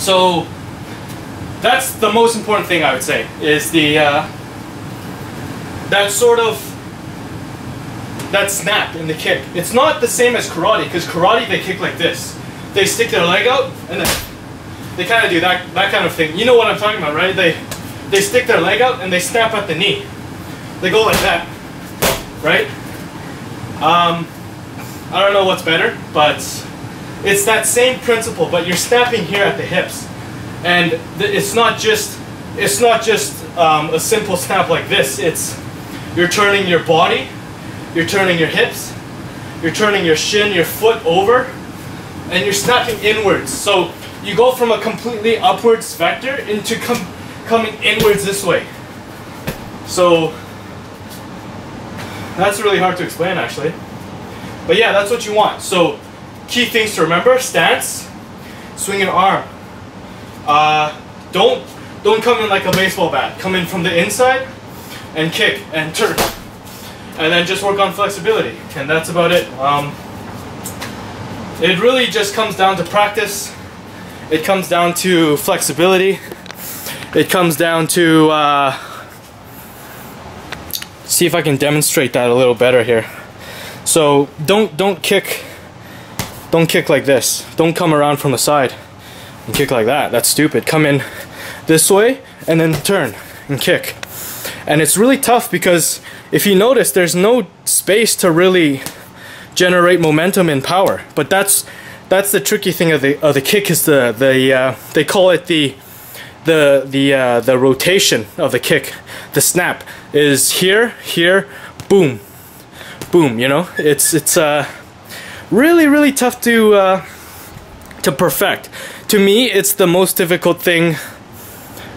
So that's the most important thing I would say, is the that snap in the kick. It's not the same as karate, because karate they kick like this. They stick their leg out and then they kind of do that kind of thing. You know what I'm talking about, right? They stick their leg out and they snap at the knee. They go like that, right? I don't know what's better, but it's that same principle, but you're snapping here at the hips. And it's not just a simple snap like this. It's you're turning your body, you're turning your hips, you're turning your shin, your foot over, and you're snapping inwards. So you go from a completely upwards vector into coming inwards this way. So that's really hard to explain, actually. But yeah, that's what you want. So key things to remember: stance, swing your arm. Don't come in like a baseball bat. Come in from the inside and kick and turn. And then just work on flexibility. And that's about it. It really just comes down to practice. It comes down to flexibility. It comes down to see if I can demonstrate that a little better here. So don't kick like this. Don't come around from the side and kick like that. That's stupid. Come in this way and then turn and kick. And it's really tough because if you notice, there's no space to really generate momentum and power. But that's the tricky thing of the kick, is they call it the rotation of the kick. The snap is here, boom, boom. You know, it's really tough to perfect. To me, it's the most difficult thing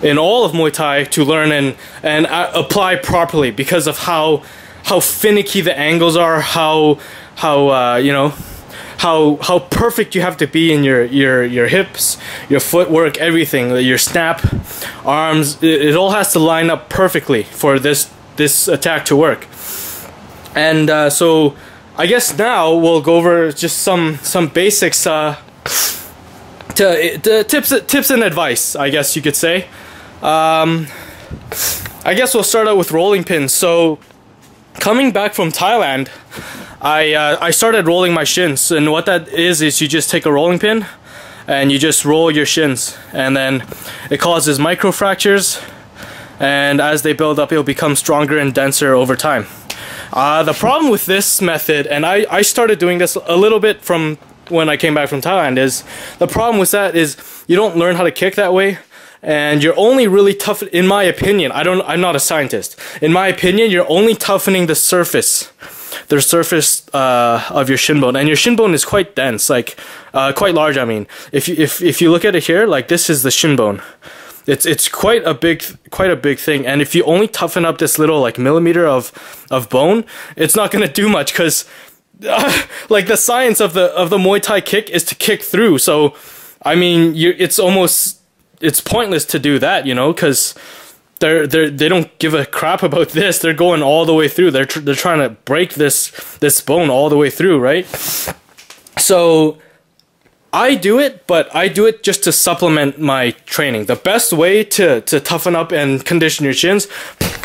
in all of Muay Thai to learn and apply properly, because of how finicky the angles are, how you know, how perfect you have to be in your hips, your footwork, everything, your snap, arms. It all has to line up perfectly for this attack to work. And so I guess now we'll go over just some basics, tips and advice, I guess you could say. I guess we'll start out with rolling pins. So coming back from Thailand, I started rolling my shins, and what that is you just take a rolling pin and you just roll your shins, and then it causes micro fractures, and as they build up, it'll become stronger and denser over time. The problem with this method, and I started doing this a little bit from when I came back from Thailand, is the problem with that is you don't learn how to kick that way, and you're only really tough, in my opinion. I'm not a scientist. In my opinion, you're only toughening the surface of your shin bone, and your shin bone is quite dense, like quite large. I mean, if you look at it here, like this is the shin bone. It's quite a big thing, and if you only toughen up this little like millimeter of bone, it's not gonna do much, because like the science of the Muay Thai kick is to kick through. So I mean, it's pointless to do that, you know, because they don't give a crap about this. They're going all the way through. They're trying to break this bone all the way through, right? So I do it, but I do it just to supplement my training. The best way to toughen up and condition your shins,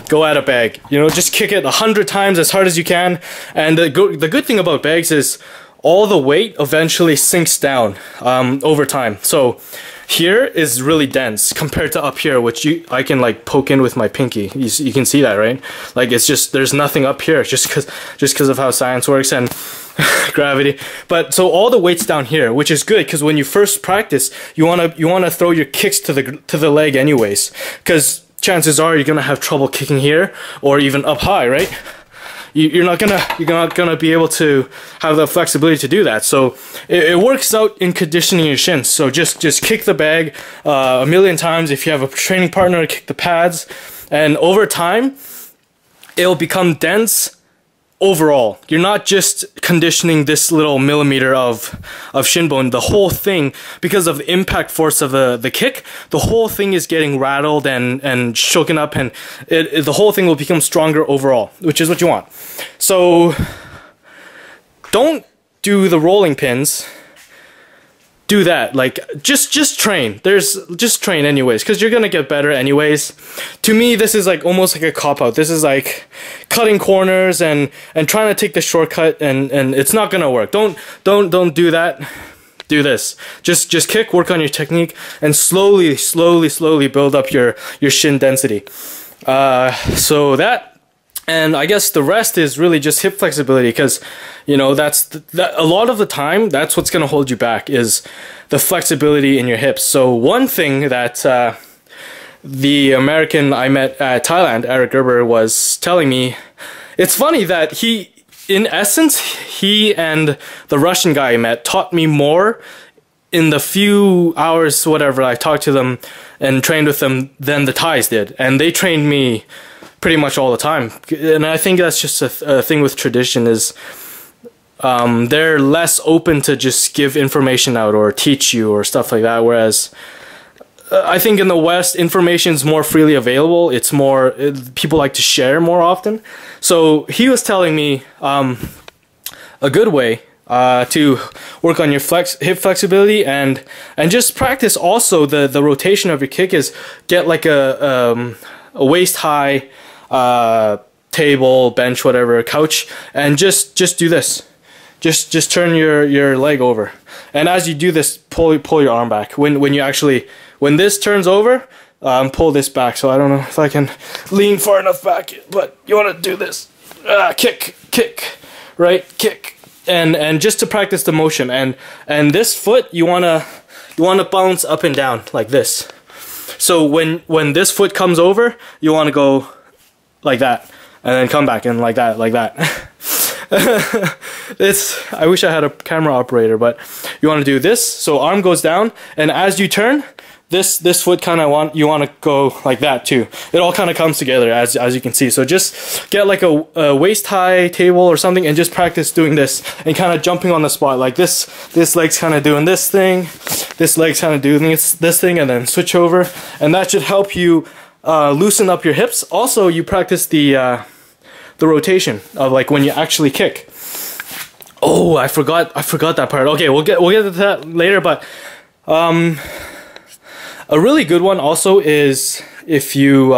go at a bag. You know, just kick it 100 times as hard as you can. And the good thing about bags is all the weight eventually sinks down over time. So here is really dense compared to up here, which I can like poke in with my pinky. You can see that, right? Like it's just, there's nothing up here, just because of how science works and gravity. But so all the weight's down here, which is good, because when you first practice, you wanna throw your kicks to the leg anyways, because chances are you're gonna have trouble kicking here or even up high, right? You're not gonna be able to have the flexibility to do that. So it works out in conditioning your shins. So just kick the bag a million times. If you have a training partner, kick the pads, and over time it'll become dense. Overall, you're not just conditioning this little millimeter of shin bone. The whole thing, because of the impact force of the kick, the whole thing is getting rattled and shoken up, and the whole thing will become stronger overall, which is what you want. So don't do the rolling pins. do that. Like just train. Just train anyways, because you're gonna get better anyways. To me, this is like almost like a cop-out. This is like cutting corners and trying to take the shortcut, and it's not gonna work. Don't do that. Do this. Just kick, work on your technique, and slowly build up your shin density. So that. And I guess the rest is really just hip flexibility, because, you know, that a lot of the time, that's what's going to hold you back, is the flexibility in your hips. So one thing that the American I met at Thailand, Eric Gerber, was telling me, it's funny that in essence, he and the Russian guy I met taught me more in the few hours, whatever, I talked to them and trained with them than the Thais did. And they trained me pretty much all the time, and I think that's just a thing with tradition, is they're less open to just give information out or teach you or stuff like that, whereas I think in the West, information is more freely available. It's more, people like to share more often. So he was telling me a good way to work on your hip flexibility and just practice also the rotation of your kick, is get like a waist high table, bench, whatever, couch, and just do this. Just turn your leg over, and as you do this, pull your arm back. When this turns over, pull this back. So I don't know if I can lean far enough back, but you want to do this. Kick, right, kick, and just to practice the motion. And this foot, you wanna bounce up and down like this. So when this foot comes over, you want to go like that, and then come back and like that. I wish I had a camera operator, but you want to do this. So arm goes down, and as you turn, this foot you want to go like that too. It all kind of comes together as you can see. So just get like a waist high table or something, and just practice doing this and kind of jumping on the spot like this. This leg's kind of doing this thing, this leg's kind of doing this thing, and then switch over, and that should help you loosen up your hips. Also, you practice the rotation of like when you actually kick. Oh, I forgot that part. Okay, we'll get to that later, but a really good one also is if you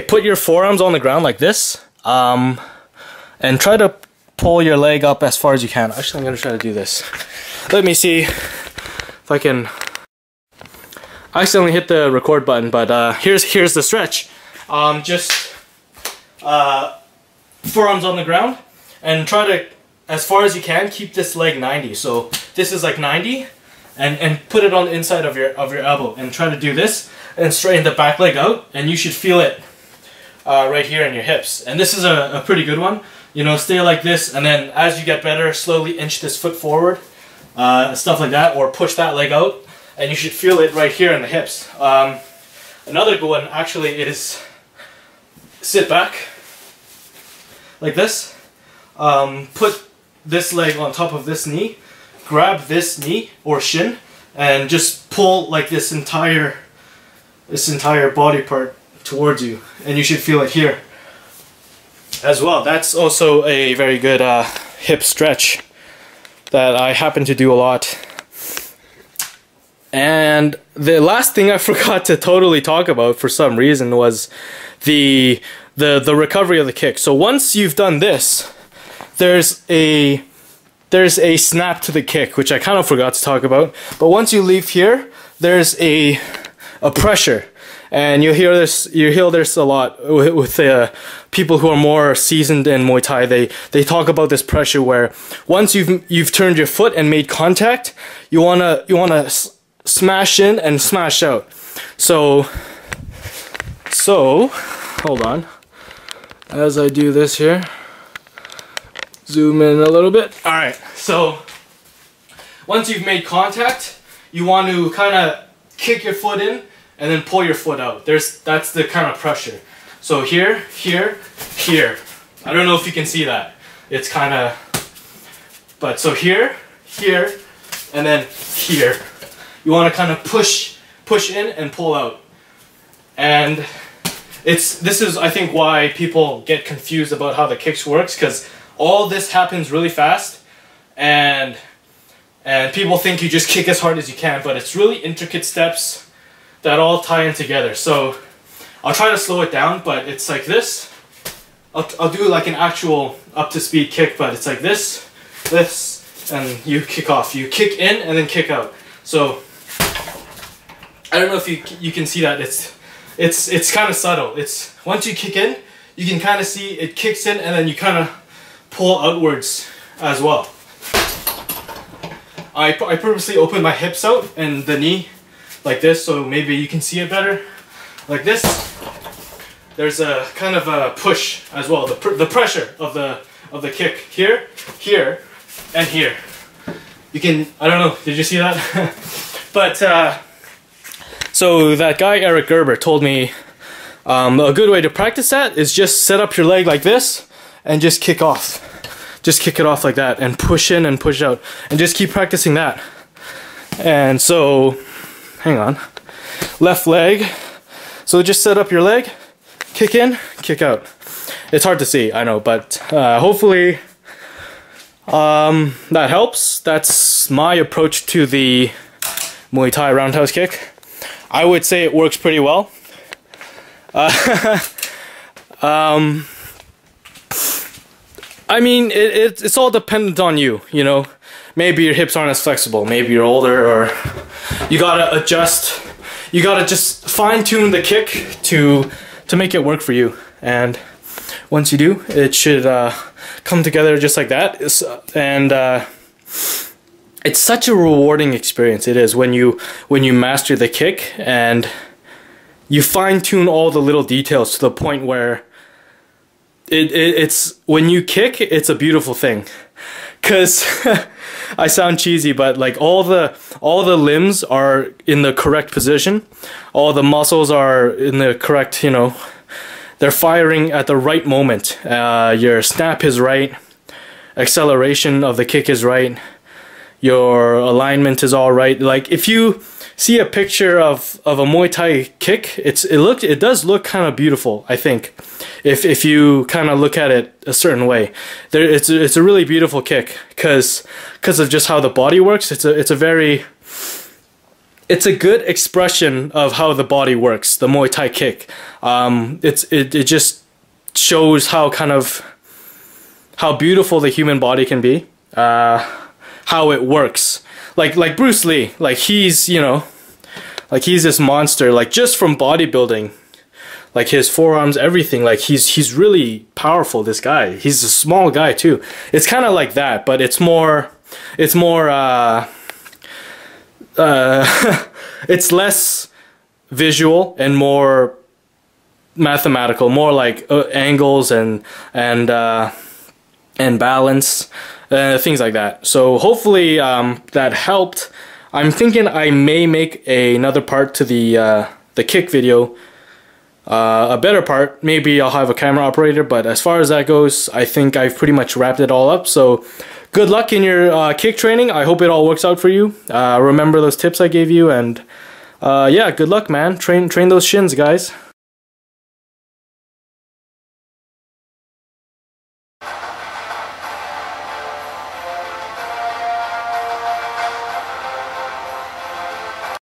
put your forearms on the ground like this, and try to pull your leg up as far as you can. Actually, I'm gonna try to do this. Let me see if I can. I accidentally hit the record button, but here's the stretch. Just forearms on the ground, and try to, as far as you can, keep this leg 90. So this is like 90, and put it on the inside of your elbow, and try to do this and straighten the back leg out, and you should feel it right here in your hips. And this is a pretty good one. You know, stay like this, and then as you get better, slowly inch this foot forward, stuff like that, or push that leg out, and you should feel it right here in the hips. Another good one actually is sit back like this, put this leg on top of this knee, grab this knee or shin, and just pull like this entire body part towards you, and you should feel it here as well. That's also a very good hip stretch that I happen to do a lot. And the last thing I forgot to totally talk about for some reason was the recovery of the kick. So once you've done this, there's a snap to the kick, which I kind of forgot to talk about. But once you leave here, there's a pressure, and you'll hear this a lot with people who are more seasoned in Muay Thai. They talk about this pressure where once you've turned your foot and made contact, you wanna smash in and smash out. So hold on, as I do this here, zoom in a little bit. All right, so once you've made contact, you want to kind of kick your foot in and then pull your foot out. That's the kind of pressure. So here, here, here. I don't know if you can see that. It's kind of, but so here, here, and then here. You want to kind of push in and pull out. And this is I think why people get confused about how the kicks works, because all this happens really fast, and And people think you just kick as hard as you can, but it's really intricate steps that all tie in together. So I'll try to slow it down, but it's like this. I'll do like an actual up to speed kick, but it's like this, and you kick off. You kick in and then kick out. So I don't know if you can see that. It's kind of subtle. It's once you kick in, you can kind of see it kicks in, and then you kind of pull outwards as well. I purposely open my hips out and the knee like this, so maybe you can see it better. Like this. There's a kind of a push as well. The pressure of the kick here, and here. You can, I don't know, did you see that? But so that guy Eric Gerber told me a good way to practice that is just set up your leg like this and just kick off. Just kick it off like that and push in and push out and just keep practicing that. And so, hang on, left leg. So just set up your leg, kick in, kick out. It's hard to see, I know, but hopefully that helps. That's my approach to the Muay Thai roundhouse kick. I would say it works pretty well. I mean, it's all dependent on you, you know. Maybe your hips aren't as flexible, maybe you're older, or you gotta adjust. You gotta just fine-tune the kick to make it work for you. And once you do, it should come together just like that. And it's such a rewarding experience. It is when you master the kick and you fine-tune all the little details to the point where it's when you kick, it's a beautiful thing. Cause I sound cheesy, but like all the limbs are in the correct position. All the muscles are in the correct, you know, they're firing at the right moment. Your snap is right. Acceleration of the kick is right. Your alignment is all right. Like if you see a picture of a Muay Thai kick, it does look kind of beautiful, I think. If you kind of look at it a certain way, it's a really beautiful kick because of just how the body works. It's a good expression of how the body works. The Muay Thai kick. It just shows how beautiful the human body can be. How it works. Like Bruce Lee. Like he's, you know, like he's this monster. Like just from bodybuilding. Like his forearms, everything, like he's really powerful, this guy. He's a small guy too. It's kind of like that, but it's more it's less visual and more mathematical, more like angles and balance, things like that. So hopefully that helped. I'm thinking I may make another part to the kick video. A better part, maybe I'll have a camera operator, but as far as that goes, I think I've pretty much wrapped it all up. So good luck in your kick training. I hope it all works out for you. Remember those tips I gave you, and yeah, good luck, man. Train those shins, guys.